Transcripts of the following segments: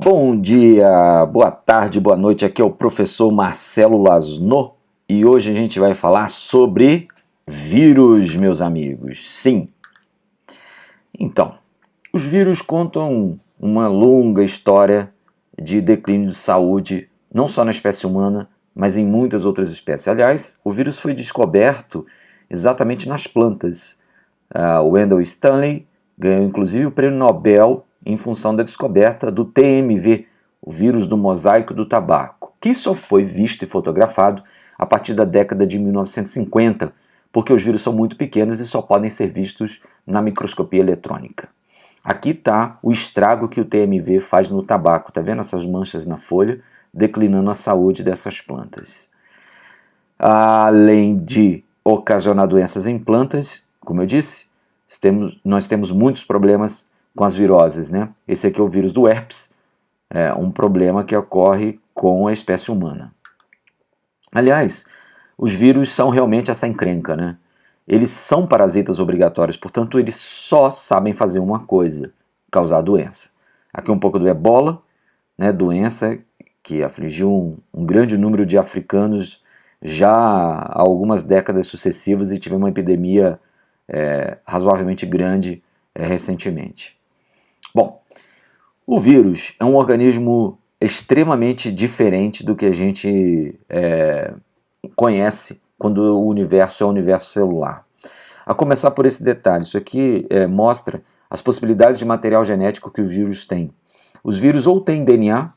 Bom dia, boa tarde, boa noite, aqui é o professor Marcelo Lasno e hoje a gente vai falar sobre vírus, meus amigos. Sim, então, os vírus contam uma longa história de declínio de saúde, não só na espécie humana, mas em muitas outras espécies. Aliás, o vírus foi descoberto exatamente nas plantas. O Wendell Stanley ganhou inclusive o prêmio Nobel em função da descoberta do TMV, o vírus do mosaico do tabaco, que só foi visto e fotografado a partir da década de 1950, porque os vírus são muito pequenos e só podem ser vistos na microscopia eletrônica. Aqui está o estrago que o TMV faz no tabaco, tá vendo essas manchas na folha, declinando a saúde dessas plantas. Além de ocasionar doenças em plantas, como eu disse, nós temos muitos problemas com as viroses, né? Esse aqui é o vírus do herpes, é um problema que ocorre com a espécie humana. Aliás, os vírus são realmente essa encrenca, né? Eles são parasitas obrigatórios, portanto eles só sabem fazer uma coisa, causar doença. Aqui um pouco do ebola, né? Doença que afligiu um grande número de africanos já há algumas décadas sucessivas e tivemos uma epidemia razoavelmente grande recentemente. Bom, o vírus é um organismo extremamente diferente do que a gente conhece quando o universo é o universo celular. A começar por esse detalhe, isso aqui mostra as possibilidades de material genético que o vírus tem. Os vírus ou têm DNA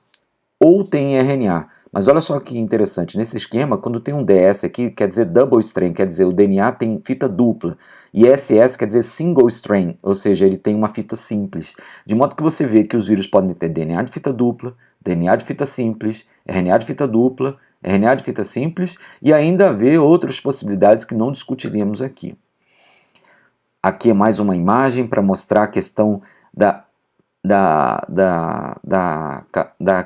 ou têm RNA. Mas olha só que interessante, nesse esquema, quando tem um DS aqui, quer dizer double strain, quer dizer o DNA tem fita dupla, e SS quer dizer single strain, ou seja, ele tem uma fita simples. De modo que você vê que os vírus podem ter DNA de fita dupla, DNA de fita simples, RNA de fita dupla, RNA de fita simples, e ainda haver outras possibilidades que não discutiríamos aqui. Aqui é mais uma imagem para mostrar a questão da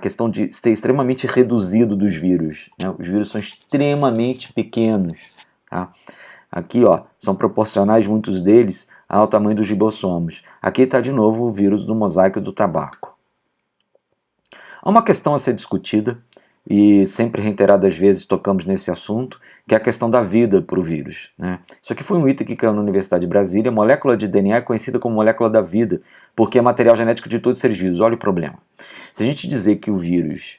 questão de ser extremamente reduzido dos vírus, né? Os vírus são extremamente pequenos, tá? Aqui ó, são proporcionais muitos deles ao tamanho dos ribossomos. Aqui está de novo o vírus do mosaico do tabaco. Há uma questão a ser discutida e sempre reiteradas vezes tocamos nesse assunto, que é a questão da vida para o vírus, né? Isso aqui foi um item que caiu na Universidade de Brasília. A molécula de DNA é conhecida como molécula da vida, porque é material genético de todos os seres vivos. Olha o problema. Se a gente dizer que o vírus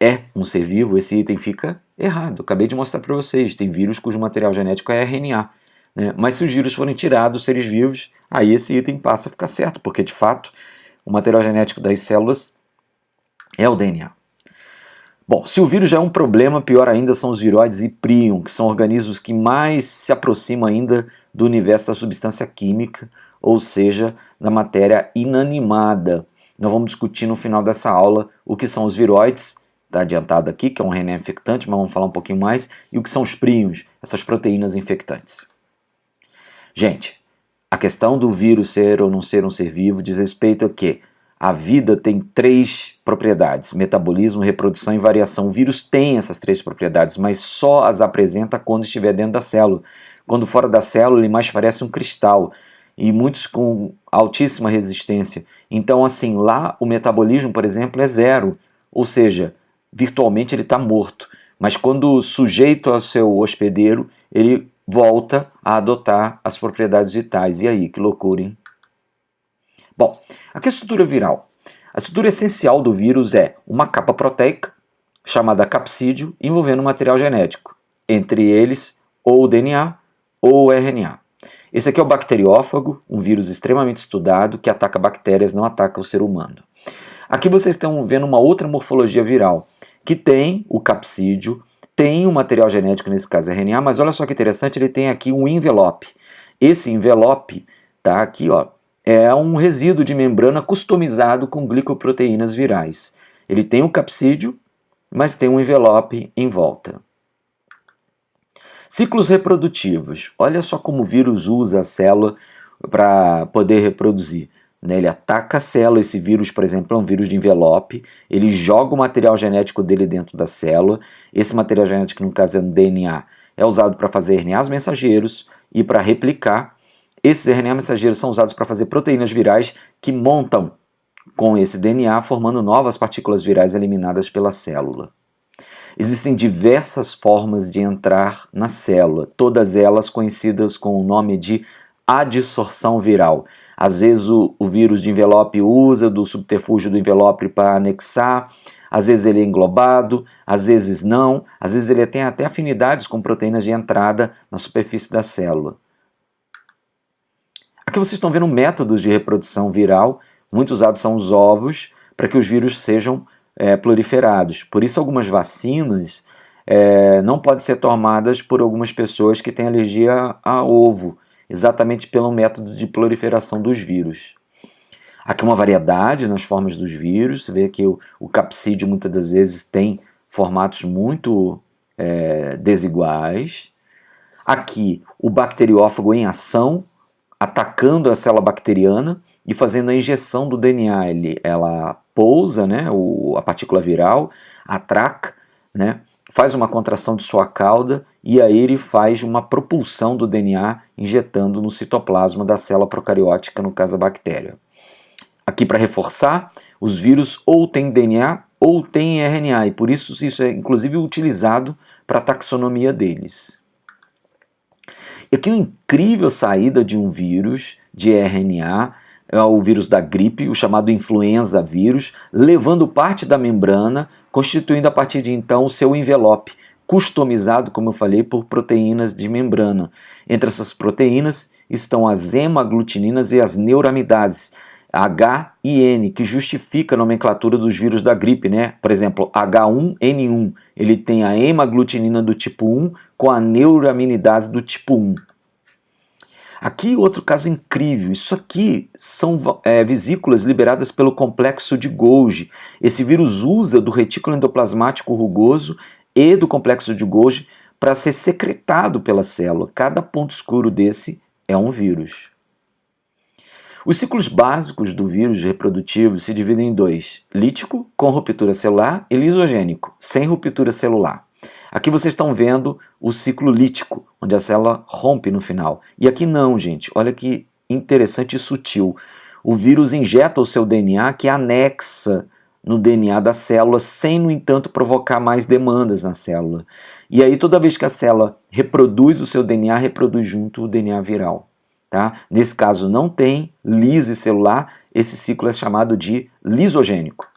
é um ser vivo, esse item fica errado. Eu acabei de mostrar para vocês, tem vírus cujo material genético é RNA, né? Mas se os vírus forem tirados dos seres vivos, aí esse item passa a ficar certo, porque de fato o material genético das células é o DNA. Bom, se o vírus já é um problema, pior ainda são os viroides e prion, que são organismos que mais se aproximam ainda do universo da substância química, ou seja, da matéria inanimada. Nós vamos discutir no final dessa aula o que são os viroides, está adiantado aqui, que é um RNA infectante, mas vamos falar um pouquinho mais, e o que são os prions, essas proteínas infectantes. Gente, a questão do vírus ser ou não ser um ser vivo diz respeito a quê? A vida tem 3 propriedades, metabolismo, reprodução e variação. O vírus tem essas 3 propriedades, mas só as apresenta quando estiver dentro da célula. Quando fora da célula, ele mais parece um cristal, e muitos com altíssima resistência. Então, assim, lá o metabolismo, por exemplo, é 0, ou seja, virtualmente ele está morto. Mas quando sujeito ao seu hospedeiro, ele volta a adotar as propriedades vitais. E aí, que loucura, hein? Bom, aqui a estrutura viral. A estrutura essencial do vírus é uma capa proteica, chamada capsídio, envolvendo material genético, entre eles ou o DNA ou o RNA. Esse aqui é o bacteriófago, um vírus extremamente estudado que ataca bactérias, não ataca o ser humano. Aqui vocês estão vendo uma outra morfologia viral, que tem o capsídio, tem o material genético, nesse caso RNA, mas olha só que interessante, ele tem aqui um envelope. Esse envelope tá aqui, ó, é um resíduo de membrana customizado com glicoproteínas virais. Ele tem o capsídio, mas tem um envelope em volta. Ciclos reprodutivos. Olha só como o vírus usa a célula para poder reproduzir, né? Ele ataca a célula, esse vírus, por exemplo, é um vírus de envelope, ele joga o material genético dele dentro da célula, esse material genético, no caso é um DNA, é usado para fazer RNAs mensageiros e para replicar. Esses RNA mensageiros são usados para fazer proteínas virais que montam com esse DNA, formando novas partículas virais eliminadas pela célula. Existem diversas formas de entrar na célula, todas elas conhecidas com o nome de adsorção viral. Às vezes o vírus de envelope usa do subterfúgio do envelope para anexar, às vezes ele é englobado, às vezes não, às vezes ele tem até afinidades com proteínas de entrada na superfície da célula. Aqui vocês estão vendo métodos de reprodução viral, muito usados são os ovos, para que os vírus sejam proliferados. Por isso algumas vacinas não podem ser tomadas por algumas pessoas que têm alergia a ovo, exatamente pelo método de proliferação dos vírus. Aqui uma variedade nas formas dos vírus, você vê que o capsídeo muitas das vezes tem formatos muito desiguais. Aqui o bacteriófago em ação, atacando a célula bacteriana e fazendo a injeção do DNA. Ela pousa, né, a partícula viral, atraca, né, faz uma contração de sua cauda e aí ele faz uma propulsão do DNA injetando no citoplasma da célula procariótica, no caso a bactéria. Aqui para reforçar, os vírus ou têm DNA ou têm RNA e por isso é inclusive utilizado para a taxonomia deles. E aqui uma incrível saída de um vírus de RNA, é o vírus da gripe, o chamado influenza vírus, levando parte da membrana, constituindo a partir de então o seu envelope, customizado, como eu falei, por proteínas de membrana. Entre essas proteínas estão as hemaglutininas e as neuramidases, H e N, que justifica a nomenclatura dos vírus da gripe, né? Por exemplo, H1N1, ele tem a hemaglutinina do tipo 1 com a neuraminidase do tipo 1. Aqui outro caso incrível, isso aqui são vesículas liberadas pelo complexo de Golgi. Esse vírus usa do retículo endoplasmático rugoso e do complexo de Golgi para ser secretado pela célula. Cada ponto escuro desse é um vírus. Os ciclos básicos do vírus reprodutivo se dividem em dois: lítico, com ruptura celular, e lisogênico, sem ruptura celular. Aqui vocês estão vendo o ciclo lítico, onde a célula rompe no final. E aqui não, gente. Olha que interessante e sutil. O vírus injeta o seu DNA que anexa no DNA da célula, sem, no entanto, provocar mais demandas na célula. E aí, toda vez que a célula reproduz o seu DNA, reproduz junto o DNA viral. Tá? Nesse caso, não tem lise celular. Esse ciclo é chamado de lisogênico.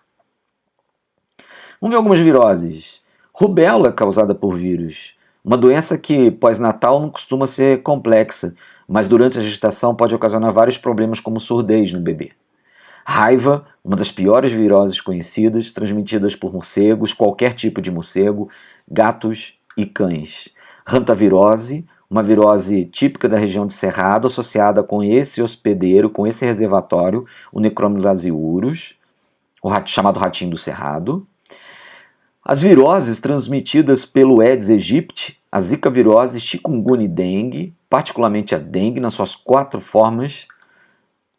Vamos ver algumas viroses. Rubéola é causada por vírus, uma doença que pós-natal não costuma ser complexa, mas durante a gestação pode ocasionar vários problemas como surdez no bebê. Raiva, uma das piores viroses conhecidas, transmitidas por morcegos, qualquer tipo de morcego, gatos e cães. Hantavirose, uma virose típica da região de Cerrado, associada com esse hospedeiro, com esse reservatório, o Necromylas urus, chamado ratinho do Cerrado. As viroses transmitidas pelo Aedes aegypti, a zika virose, chikungunya e dengue, particularmente a dengue nas suas 4 formas.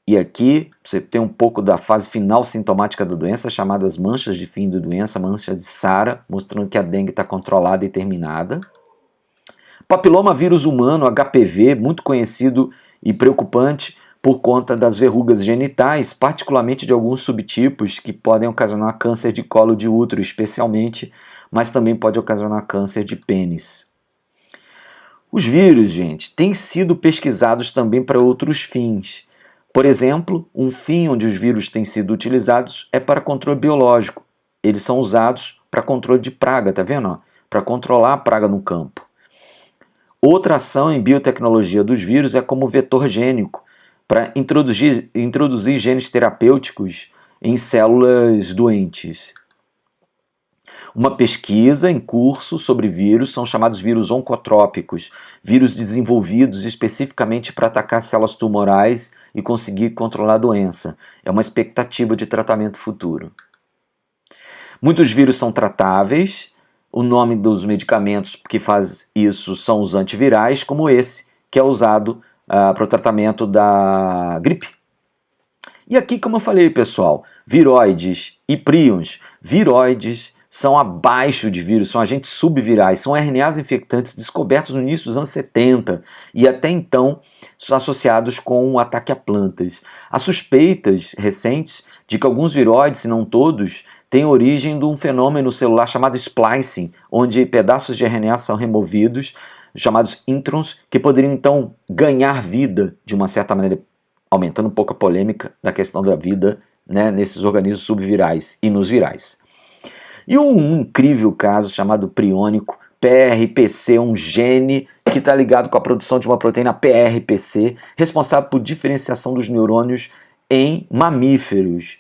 E aqui você tem um pouco da fase final sintomática da doença, chamadas manchas de fim da doença, mancha de Sara, mostrando que a dengue está controlada e terminada. Papiloma vírus humano, HPV, muito conhecido e preocupante por conta das verrugas genitais, particularmente de alguns subtipos que podem ocasionar câncer de colo de útero, especialmente, mas também pode ocasionar câncer de pênis. Os vírus, gente, têm sido pesquisados também para outros fins. Por exemplo, um fim onde os vírus têm sido utilizados é para controle biológico. Eles são usados para controle de praga, tá vendo? Para controlar a praga no campo. Outra ação em biotecnologia dos vírus é como vetor gênico, para introduzir genes terapêuticos em células doentes. Uma pesquisa em curso sobre vírus são chamados vírus oncotrópicos, vírus desenvolvidos especificamente para atacar células tumorais e conseguir controlar a doença. É uma expectativa de tratamento futuro. Muitos vírus são tratáveis. O nome dos medicamentos que faz isso são os antivirais, como esse, que é usado para o tratamento da gripe. E aqui, como eu falei, pessoal, viroides e príons. Viroides são abaixo de vírus, são agentes subvirais, são RNAs infectantes descobertos no início dos anos 70 e até então associados com um ataque a plantas. Há suspeitas recentes de que alguns viróides, se não todos, têm origem de um fenômeno celular chamado splicing, onde pedaços de RNA são removidos, chamados introns, que poderiam então ganhar vida de uma certa maneira, aumentando um pouco a polêmica da questão da vida, né, nesses organismos subvirais e nos virais. E um incrível caso chamado priônico, PRPC, um gene que está ligado com a produção de uma proteína PRPC, responsável por diferenciação dos neurônios em mamíferos.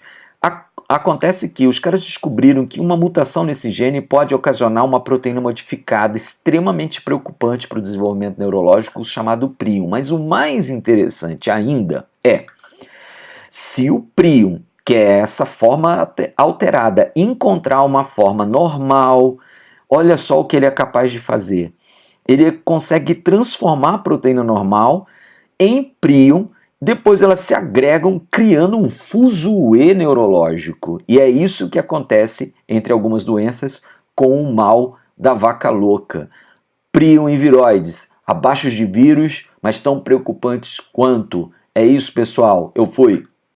Acontece que os caras descobriram que uma mutação nesse gene pode ocasionar uma proteína modificada extremamente preocupante para o desenvolvimento neurológico, chamado prion. Mas o mais interessante ainda é, se o prion, que é essa forma alterada, encontrar uma forma normal, olha só o que ele é capaz de fazer. Ele consegue transformar a proteína normal em prion, depois elas se agregam criando um fuzuê neurológico. E é isso que acontece entre algumas doenças com o mal da vaca louca. Prion em viroides, abaixo de vírus, mas tão preocupantes quanto. É isso, pessoal. Eu fui.